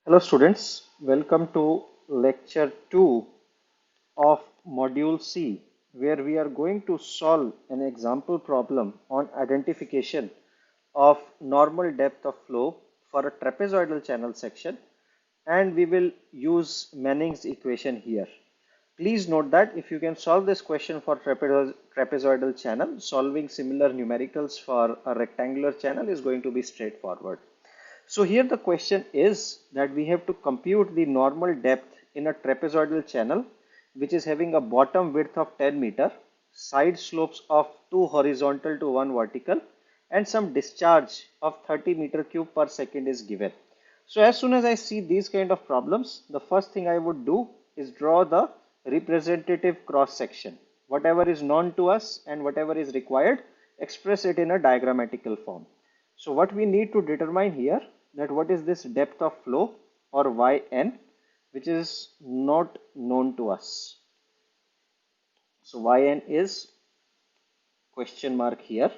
Hello students, welcome to lecture 2 of module C, where we are going to solve an example problem on identification of normal depth of flow for a trapezoidal channel section, and we will use Manning's equation here. Please note that if you can solve this question for trapezoidal channel, solving similar numericals for a rectangular channel is going to be straightforward. So here the question is that we have to compute the normal depth in a trapezoidal channel which is having a bottom width of 10 meter, side slopes of 2 horizontal to 1 vertical, and some discharge of 30 meter cube per second is given. So as soon as I see these kind of problems, the first thing I would do is draw the representative cross section. Whatever is known to us and whatever is required, express it in a diagrammatical form. So what we need to determine here, that what is this depth of flow or yn, which is not known to us. So yn is question mark here.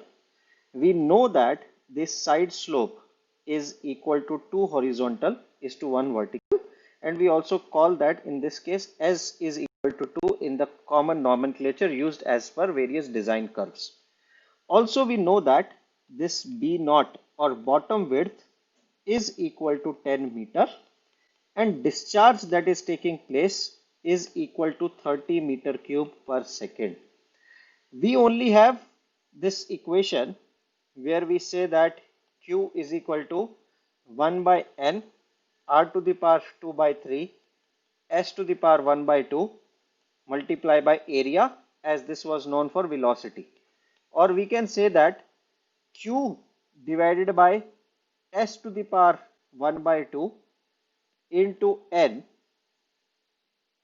We know that this side slope is equal to 2 horizontal is to 1 vertical, and we also call that in this case s is equal to 2 in the common nomenclature used as per various design curves. Also we know that this B naught or bottom width is equal to 10 meter, and discharge that is taking place is equal to 30 meter cube per second. We only have this equation where we say that Q is equal to 1 by N R to the power 2 by 3 S to the power 1 by 2 multiply by area, as this was known for velocity. Or we can say that Q divided by S to the power 1 by 2 into N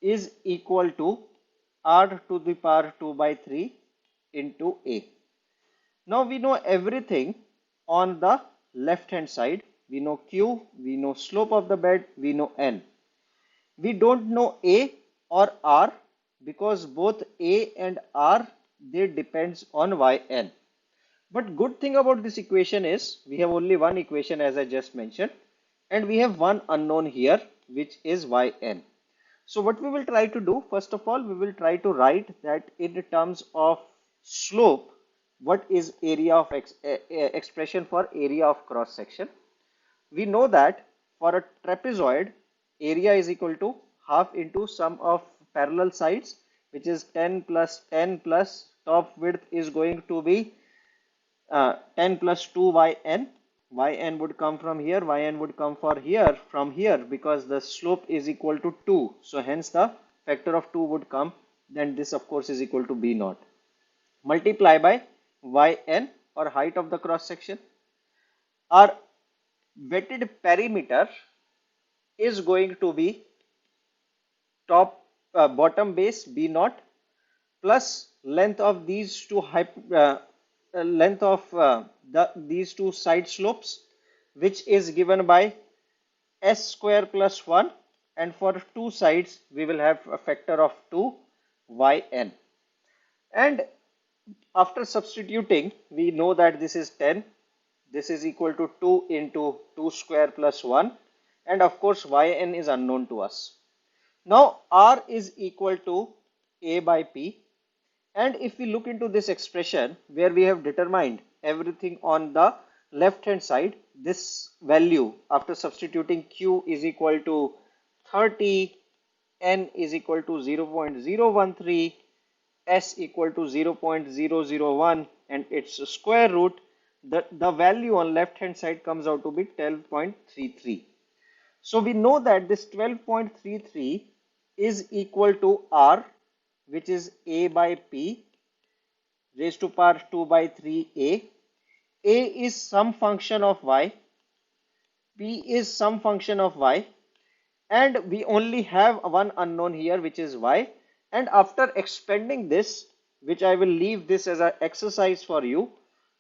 is equal to R to the power 2 by 3 into A. Now we know everything on the left hand side. We know Q, we know slope of the bed, we know N. We don't know A or R because both A and R, they depends on Yn. But good thing about this equation is we have only one equation, as I just mentioned, and we have one unknown here, which is Yn. So what we will try to do, first of all, we will try to write that in terms of slope, what is area of expression for area of cross section. We know that for a trapezoid, area is equal to half into sum of parallel sides, which is 10 plus 10 plus top width is going to be 10 plus 2 yn. Yn would come from here, yn would come from here because the slope is equal to 2. So hence the factor of 2 would come. Then this of course is equal to b naught. Multiply by yn or height of the cross section. Our wetted perimeter is going to be bottom base b naught plus length of these two these two side slopes, which is given by s square plus 1, and for two sides we will have a factor of 2 yn. And after substituting, we know that this is 10, this is equal to 2 into 2 square plus 1, and of course yn is unknown to us. Now r is equal to a by p, and if we look into this expression where we have determined everything on the left hand side, this value after substituting q is equal to 30, n is equal to 0.013, s equal to 0.001, and its square root, the value on left hand side comes out to be 12.33. So we know that this 12.33 is equal to r, which is a by p raised to power 2 by 3a. A is some function of y, p is some function of y, and we only have one unknown here, which is y. And after expanding this, which I will leave this as an exercise for you,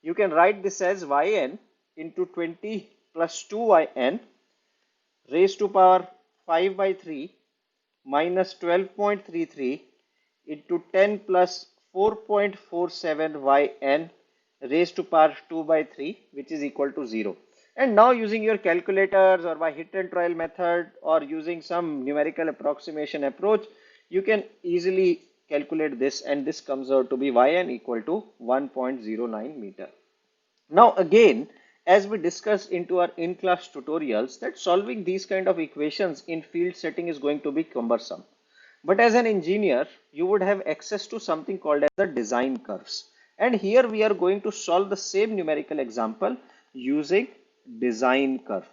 you can write this as yn into 20 plus 2yn raised to power 5 by 3 minus 12.33 into 10 plus 4.47 yn raised to power 2 by 3, which is equal to 0. And now using your calculators or by hit and trial method or using some numerical approximation approach, you can easily calculate this, and this comes out to be yn equal to 1.09 meter. Now again, as we discussed into our in-class tutorials, that solving these kind of equations in field setting is going to be cumbersome. But as an engineer, you would have access to something called as the design curves. And here we are going to solve the same numerical example using design curve.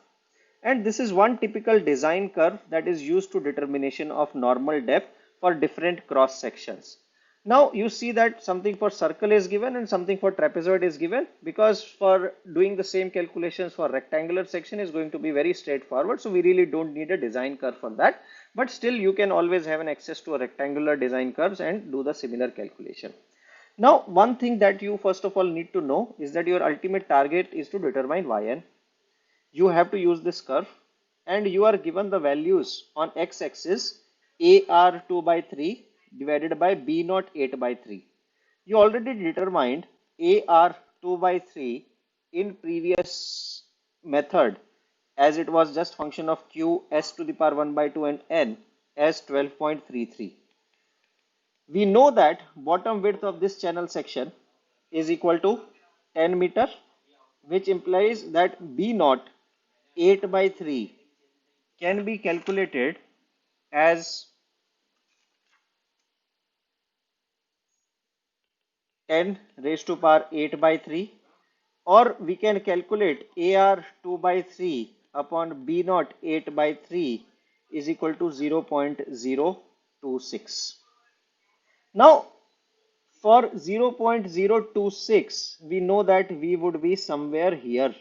And this is one typical design curve that is used to determination of normal depth for different cross sections. Now you see that something for circle is given and something for trapezoid is given, because for doing the same calculations for rectangular section is going to be very straightforward. So we really don't need a design curve for that, but still you can always have an access to a rectangular design curves and do the similar calculation. Now one thing that you first of all need to know is that your ultimate target is to determine yn. You have to use this curve, and you are given the values on x-axis AR 2 by 3 divided by B naught 8 by 3. You already determined AR 2 by 3 in previous method, as it was just function of Q S to the power 1 by 2 and N as 12.33. We know that bottom width of this channel section is equal to 10 meter, which implies that B naught 8 by 3 can be calculated as 10 raised to power 8 by 3, or we can calculate AR 2 by 3 upon B naught 8 by 3 is equal to 0.026. Now for 0.026, we know that we would be somewhere here.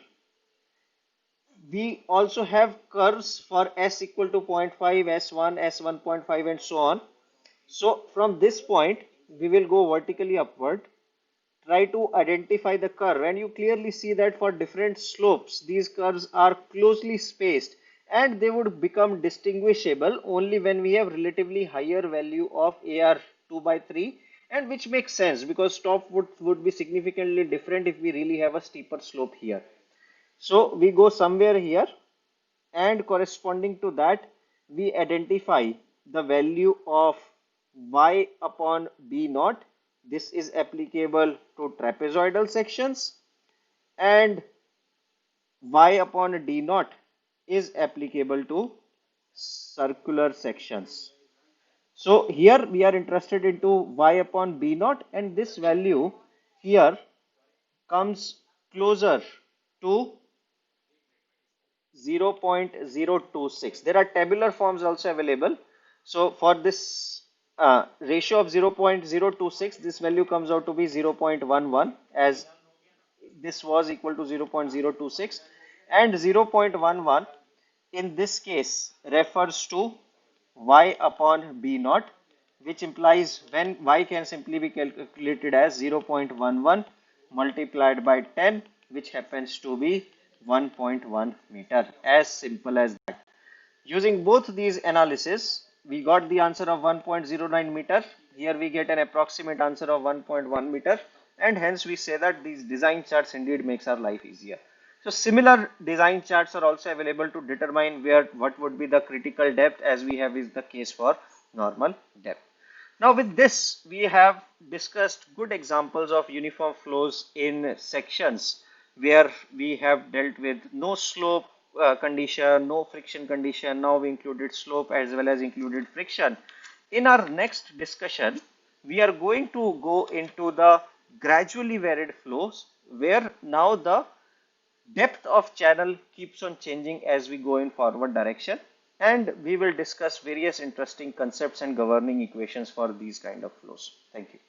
We also have curves for s equal to 0.5, s1, s1.5 and so on. So from this point, we will go vertically upward, try to identify the curve, and you clearly see that for different slopes, these curves are closely spaced and they would become distinguishable only when we have relatively higher value of AR 2 by 3, and which makes sense because top would be significantly different if we really have a steeper slope here. So we go somewhere here, and corresponding to that, we identify the value of y upon b naught. This is applicable to trapezoidal sections, and y upon d naught is applicable to circular sections. So here we are interested into y upon b naught, and this value here comes closer to 0.026. There are tabular forms also available. So for this ratio of 0.026, this value comes out to be 0.11, as this was equal to 0.026, and 0.11 in this case refers to y upon b naught, which implies when y can simply be calculated as 0.11 multiplied by 10, which happens to be 1.1 meter. As simple as that. Using both these analysis, we got the answer of 1.09 meter. Here we get an approximate answer of 1.1 meter, and hence we say that these design charts indeed makes our life easier. So similar design charts are also available to determine what would be the critical depth, as we have is the case for normal depth. Now with this, we have discussed good examples of uniform flows in sections where we have dealt with no slope condition, no friction condition. Now we included slope as well as included friction. In our next discussion, we are going to go into the gradually varied flows, where now the depth of channel keeps on changing as we go in forward direction, and we will discuss various interesting concepts and governing equations for these kind of flows. Thank you.